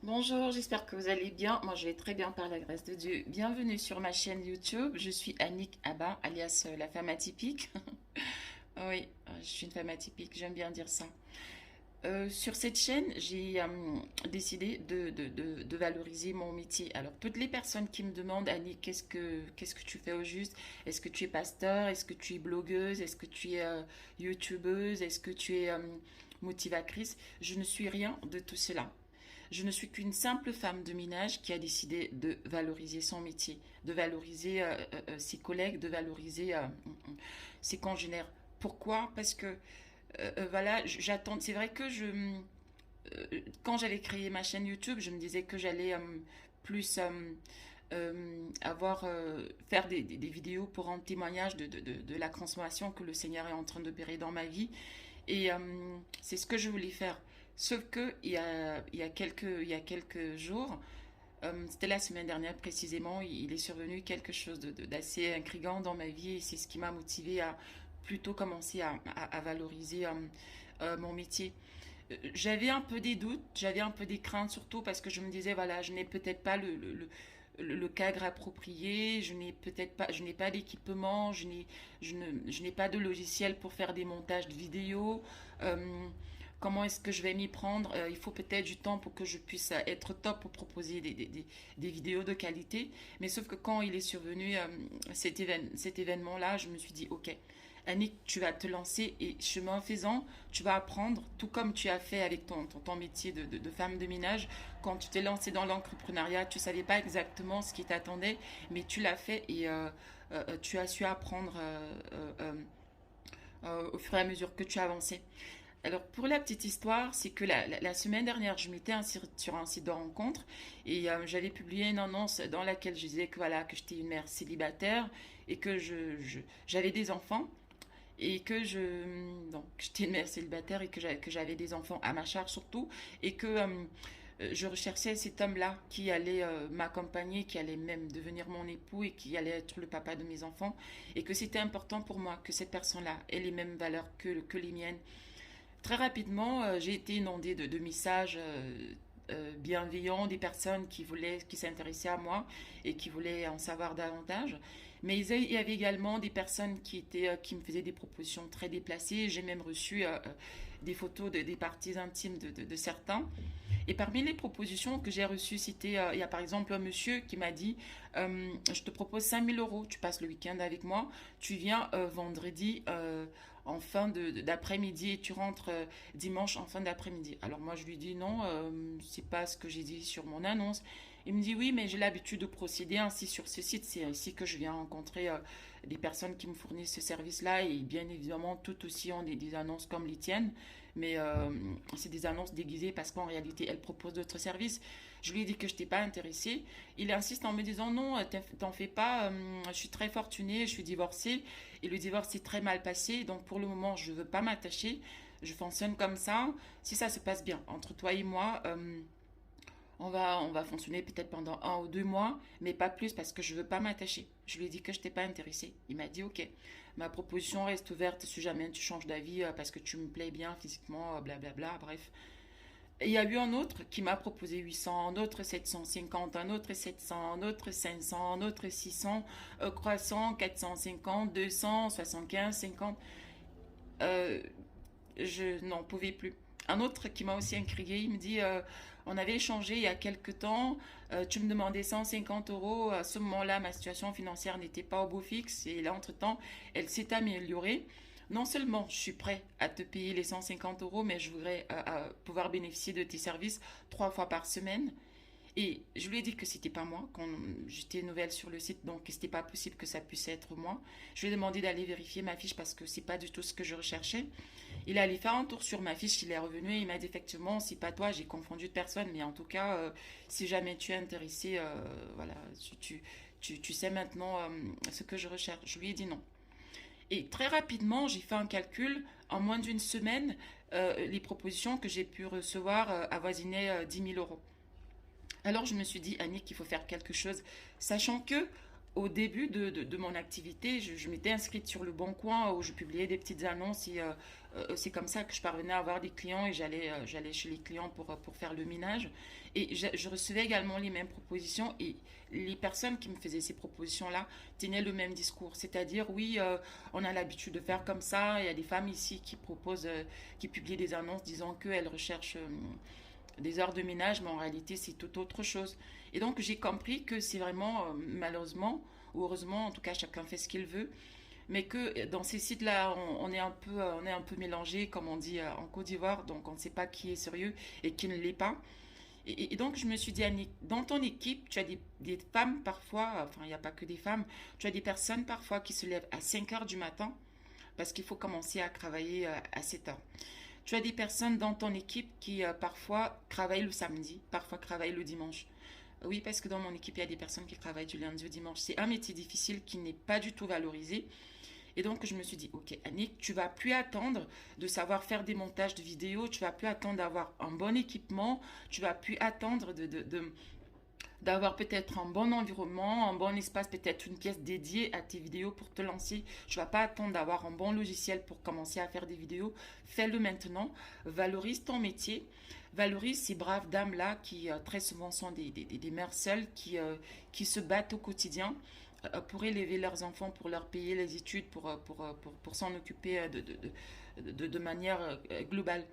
Bonjour, j'espère que vous allez bien. Moi, je vais très bien par la grâce de Dieu. Bienvenue sur ma chaîne YouTube. Je suis Annick Abba, alias la femme atypique. Oui, je suis une femme atypique, j'aime bien dire ça. Sur cette chaîne, j'ai décidé de valoriser mon métier. Alors, toutes les personnes qui me demandent, Annie, qu'est-ce que tu fais au juste? Est-ce que tu es pasteur? Est-ce que tu es blogueuse? Est-ce que tu es youtubeuse? Est-ce que tu es motivatrice? Je ne suis rien de tout cela. Je ne suis qu'une simple femme de ménage qui a décidé de valoriser son métier, de valoriser ses collègues, de valoriser ses congénères. Pourquoi? Parce que voilà, j'attends. C'est vrai que quand j'allais créer ma chaîne YouTube, je me disais que j'allais plus faire des vidéos pour rendre témoignage de la transformation que le Seigneur est en train d'opérer dans ma vie. Et c'est ce que je voulais faire. Sauf que il y a quelques jours, c'était la semaine dernière précisément, il est survenu quelque chose d'assez intriguant dans ma vie et c'est ce qui m'a motivé à plutôt commencer à valoriser mon métier. J'avais un peu des doutes, j'avais un peu des craintes, surtout parce que je me disais, voilà, je n'ai peut-être pas le cadre approprié, je n'ai pas d'équipement, je n'ai pas de logiciel pour faire des montages de vidéos. Euh, Comment est-ce que je vais m'y prendre? Il faut peut-être du temps pour que je puisse être top pour proposer des vidéos de qualité. Mais sauf que quand il est survenu cet événement-là, je me suis dit, ok, Annick, tu vas te lancer et chemin faisant, tu vas apprendre, tout comme tu as fait avec ton métier de femme de ménage. Quand tu t'es lancée dans l'entrepreneuriat, tu ne savais pas exactement ce qui t'attendait, mais tu l'as fait et tu as su apprendre au fur et à mesure que tu avançais. Alors, pour la petite histoire, c'est que la semaine dernière, je m'étais sur un site de rencontre et j'avais publié une annonce dans laquelle je disais que, voilà, que j'étais une mère célibataire et que j'avais des enfants et que j'étais une mère célibataire et que j'avais des enfants à ma charge surtout et que je recherchais cet homme-là qui allait m'accompagner, qui allait même devenir mon époux et qui allait être le papa de mes enfants et que c'était important pour moi que cette personne-là ait les mêmes valeurs que les miennes. Très rapidement, j'ai été inondée de messages bienveillants, des personnes qui s'intéressaient à moi et qui voulaient en savoir davantage. Mais il y avait également des personnes qui me faisaient des propositions très déplacées. J'ai même reçu des photos des parties intimes de certains. Et parmi les propositions que j'ai reçues, il y a par exemple un monsieur qui m'a dit, je te propose 5 000 euros, tu passes le week-end avec moi, tu viens vendredi en fin d'après-midi et tu rentres dimanche en fin d'après-midi. Alors moi je lui dis non, c'est pas ce que j'ai dit sur mon annonce. Il me dit oui, mais j'ai l'habitude de procéder ainsi sur ce site, c'est ici que je viens rencontrer des personnes qui me fournissent ce service-là et bien évidemment tout aussi ont des annonces comme les tiennes, mais c'est des annonces déguisées parce qu'en réalité elles proposent d'autres services. Je lui ai dit que je n'étais pas intéressée. Il insiste en me disant non, t'en fais pas, je suis très fortunée, je suis divorcée et le divorce s'est très mal passé, donc pour le moment je ne veux pas m'attacher, je fonctionne comme ça. Si ça se passe bien entre toi et moi, on va fonctionner peut-être pendant 1 ou 2 mois, mais pas plus parce que je veux pas m'attacher. Je lui ai dit que je n'étais pas intéressée. Il m'a dit ok, ma proposition reste ouverte si jamais tu changes d'avis parce que tu me plais bien physiquement, blablabla, bref. Et il y a eu un autre qui m'a proposé 800, un autre 750, un autre 700, un autre 500, un autre 600, croissant 450, 200, 75, 50. Euh, je n'en pouvais plus. Un autre qui m'a aussi intrigué, il me dit on avait échangé il y a quelque temps, tu me demandais 150 euros. À ce moment-là, ma situation financière n'était pas au beau fixe et là, entre-temps, elle s'est améliorée. Non seulement je suis prêt à te payer les 150 euros, mais je voudrais pouvoir bénéficier de tes services 3 fois par semaine. Et je lui ai dit que c'était pas moi, quand j'étais nouvelle sur le site, donc c'était pas possible que ça puisse être moi. Je lui ai demandé d'aller vérifier ma fiche parce que c'est pas du tout ce que je recherchais. Il est allé faire un tour sur ma fiche, il est revenu et il m'a dit effectivement, c'est pas toi, j'ai confondu de personne, mais en tout cas, si jamais tu es intéressé, voilà, tu sais maintenant ce que je recherche. Je lui ai dit non. Et très rapidement, j'ai fait un calcul. En moins d'une semaine, les propositions que j'ai pu recevoir avoisinaient 10 000 euros. Alors je me suis dit, Annick, qu'il faut faire quelque chose, sachant que au début de mon activité, je m'étais inscrite sur le Bon Coin où je publiais des petites annonces et c'est comme ça que je parvenais à avoir des clients et j'allais chez les clients pour faire le ménage. Et je recevais également les mêmes propositions et les personnes qui me faisaient ces propositions-là tenaient le même discours. C'est-à-dire, oui, on a l'habitude de faire comme ça. Il y a des femmes ici qui proposent, qui publient des annonces disant qu'elles recherchent des heures de ménage, mais en réalité, c'est tout autre chose. Et donc, j'ai compris que c'est vraiment, malheureusement, ou heureusement, en tout cas, chacun fait ce qu'il veut, mais que dans ces sites-là, on est un peu mélangé, comme on dit en Côte d'Ivoire, donc on ne sait pas qui est sérieux et qui ne l'est pas. Et donc, je me suis dit, Annick, dans ton équipe, tu as des femmes parfois, enfin, il n'y a pas que des femmes, tu as des personnes parfois qui se lèvent à 5 heures du matin parce qu'il faut commencer à travailler à 7 heures. Tu as des personnes dans ton équipe qui parfois travaillent le samedi, parfois travaillent le dimanche. Oui, parce que dans mon équipe, il y a des personnes qui travaillent du lundi au dimanche. C'est un métier difficile qui n'est pas du tout valorisé. Et donc, je me suis dit, ok, Annick, tu vas plus attendre de savoir faire des montages de vidéos, tu vas plus attendre d'avoir un bon équipement, tu vas plus attendre d'avoir peut-être un bon environnement, un bon espace, peut-être une pièce dédiée à tes vidéos pour te lancer. Tu vas pas attendre d'avoir un bon logiciel pour commencer à faire des vidéos. Fais-le maintenant. Valorise ton métier. Valorise ces braves dames-là qui très souvent sont des mères seules qui se battent au quotidien pour élever leurs enfants, pour leur payer les études, pour s'en occuper de manière globale.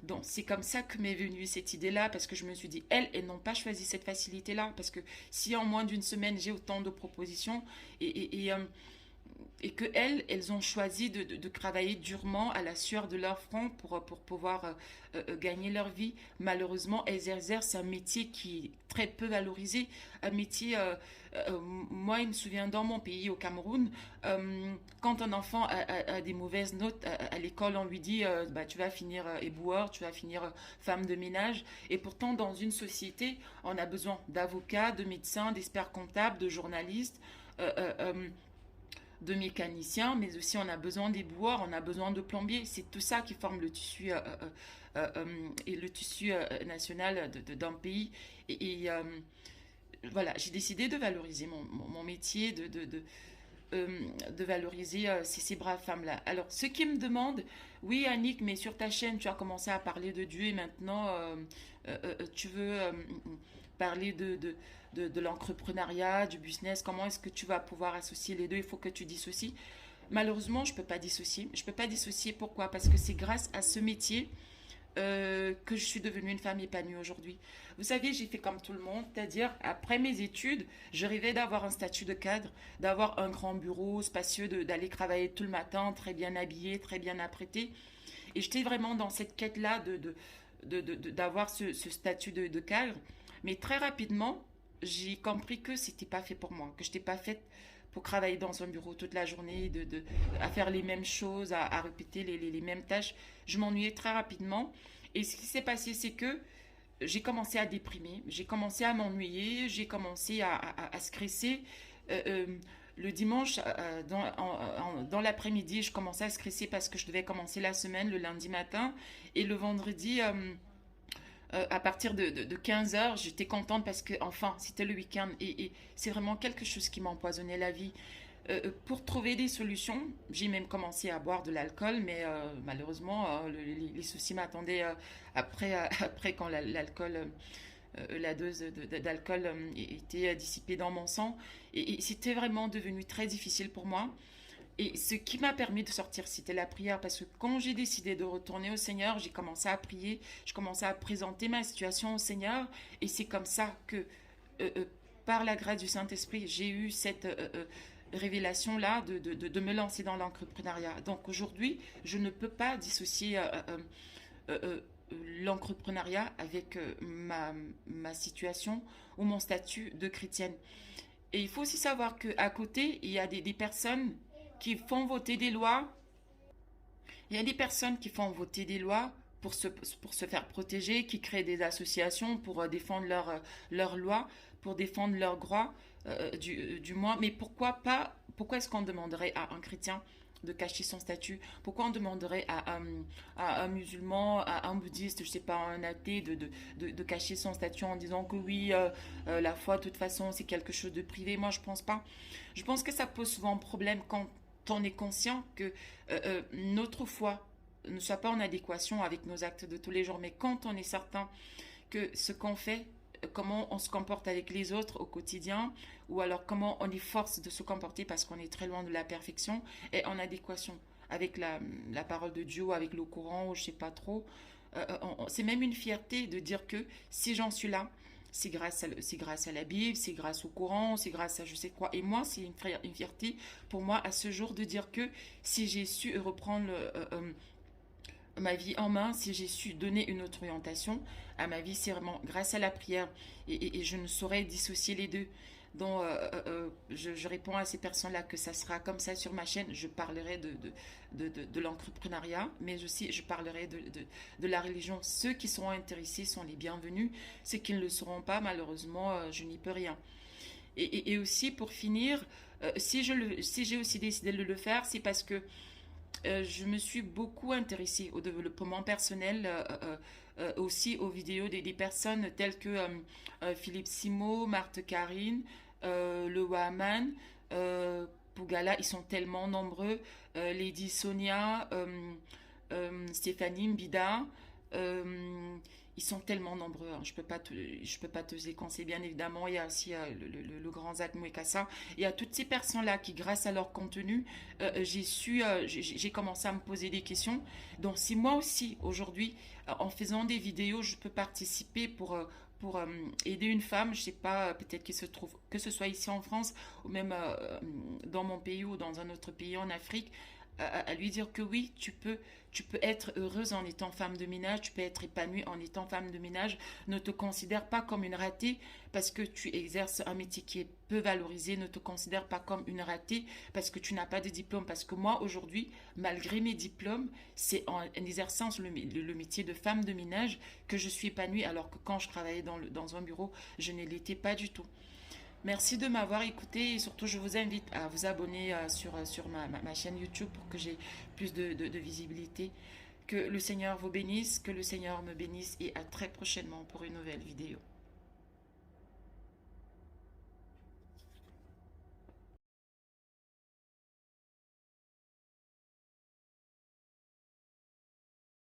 Donc, c'est comme ça que m'est venue cette idée-là, parce que je me suis dit, elles n'ont pas choisi cette facilité-là, parce que si en moins d'une semaine, j'ai autant de propositions, et que elles ont choisi de travailler durement à la sueur de leur front pour pouvoir gagner leur vie. Malheureusement, elles exercent un métier qui est très peu valorisé. Un métier, moi, il me souvient dans mon pays, au Cameroun, quand un enfant a des mauvaises notes à l'école, on lui dit bah, tu vas finir éboueur, tu vas finir femme de ménage. Et pourtant, dans une société, on a besoin d'avocats, de médecins, d'experts comptables, de journalistes. Euh, euh, euh, de mécaniciens, mais aussi on a besoin des boueurs, on a besoin de plombiers. C'est tout ça qui forme le tissu et le tissu national d'un pays. Et voilà, j'ai décidé de valoriser mon métier, de valoriser ces braves femmes-là. Alors, ceux qui me demandent, oui Annick, mais sur ta chaîne, tu as commencé à parler de Dieu et maintenant tu veux parler de l'entrepreneuriat, du business, comment est-ce que tu vas pouvoir associer les deux, il faut que tu dissocies. Malheureusement, je ne peux pas dissocier. Je ne peux pas dissocier, pourquoi? Parce que c'est grâce à ce métier que je suis devenue une femme épanouie aujourd'hui. Vous savez, j'ai fait comme tout le monde, c'est-à-dire après mes études, je rêvais d'avoir un statut de cadre, d'avoir un grand bureau spacieux, d'aller travailler tout le matin, très bien habillé, très bien apprêté. Et j'étais vraiment dans cette quête-là d'avoir ce statut de cadre. Mais très rapidement, j'ai compris que c'était pas fait pour moi, que je n'étais pas faite pour travailler dans un bureau toute la journée, à faire les mêmes choses, à répéter les mêmes tâches. Je m'ennuyais très rapidement. Et ce qui s'est passé, c'est que j'ai commencé à déprimer, j'ai commencé à m'ennuyer, j'ai commencé à stresser. Euh, euh, le dimanche, dans l'après-midi, je commençais à stresser parce que je devais commencer la semaine le lundi matin. Et le vendredi, à partir de 15 heures, j'étais contente parce que enfin, c'était le week-end et c'est vraiment quelque chose qui m'empoisonnait la vie. Pour trouver des solutions, j'ai même commencé à boire de l'alcool, mais malheureusement, les soucis m'attendaient après quand l'alcool, la dose d'alcool était dissipée dans mon sang. Et c'était vraiment devenu très difficile pour moi. Et ce qui m'a permis de sortir, c'était la prière, parce que quand j'ai décidé de retourner au Seigneur, j'ai commencé à prier, je commençais à présenter ma situation au Seigneur, et c'est comme ça que, euh, euh, par la grâce du Saint-Esprit, j'ai eu cette révélation-là de me lancer dans l'entrepreneuriat. Donc aujourd'hui, je ne peux pas dissocier euh, euh, l'entrepreneuriat avec ma situation ou mon statut de chrétienne. Et il faut aussi savoir qu'à côté, il y a des personnes qui font voter des lois. Il y a des personnes qui font voter des lois pour se faire protéger, qui créent des associations pour défendre leurs lois, pour défendre leurs droits, du moins. Mais pourquoi pas, pourquoi est-ce qu'on demanderait à un chrétien de cacher son statut? Pourquoi on demanderait à un musulman, à un bouddhiste, je sais pas, un athée de cacher son statut en disant que oui, la foi de toute façon c'est quelque chose de privé? Moi je pense pas. Je pense que ça pose souvent problème quand on est conscient que notre foi ne soit pas en adéquation avec nos actes de tous les jours. Mais quand on est certain que ce qu'on fait, comment on se comporte avec les autres au quotidien, ou alors comment on est force de se comporter parce qu'on est très loin de la perfection, est en adéquation avec la parole de Dieu, avec le Coran, ou je sais pas trop. C'est même une fierté de dire que si j'en suis là, c'est grâce à la Bible, c'est grâce au Coran, c'est grâce à je sais quoi. Et moi, c'est une fierté pour moi à ce jour de dire que si j'ai su reprendre ma vie en main, si j'ai su donner une autre orientation à ma vie, c'est vraiment grâce à la prière. Et je ne saurais dissocier les deux. Donc, je réponds à ces personnes-là que ça sera comme ça sur ma chaîne. Je parlerai de l'entrepreneuriat, mais aussi je parlerai de la religion. Ceux qui seront intéressés sont les bienvenus. Ceux qui ne le seront pas, malheureusement, je n'y peux rien. Et aussi, pour finir, si j'ai aussi décidé de le faire, c'est parce que je me suis beaucoup intéressée au développement personnel, aussi aux vidéos des personnes telles que Philippe Simo, Marthe Karine, le Waman, Pougala, ils sont tellement nombreux, Lady Sonia, Stéphanie Mbida, euh, ils sont tellement nombreux, hein. Je peux pas te les conseiller, bien évidemment. Il y a aussi le grand Zach Mouekassa. Il y a toutes ces personnes-là qui, grâce à leur contenu, j'ai commencé à me poser des questions. Donc, si moi aussi, aujourd'hui, en faisant des vidéos, je peux participer pour aider une femme, je sais pas, peut-être qu'il se trouve, que ce soit ici en France ou même dans mon pays ou dans un autre pays en Afrique, à lui dire que oui, tu peux être heureuse en étant femme de ménage, tu peux être épanouie en étant femme de ménage. Ne te considère pas comme une ratée parce que tu exerces un métier qui est peu valorisé. Ne te considère pas comme une ratée parce que tu n'as pas de diplôme. Parce que moi, aujourd'hui, malgré mes diplômes, c'est en exerçant le métier de femme de ménage que je suis épanouie, alors que quand je travaillais dans un bureau, je ne l'étais pas du tout. Merci de m'avoir écouté et surtout je vous invite à vous abonner sur ma chaîne YouTube pour que j'ai plus de visibilité. Que le Seigneur vous bénisse, que le Seigneur me bénisse et à très prochainement pour une nouvelle vidéo.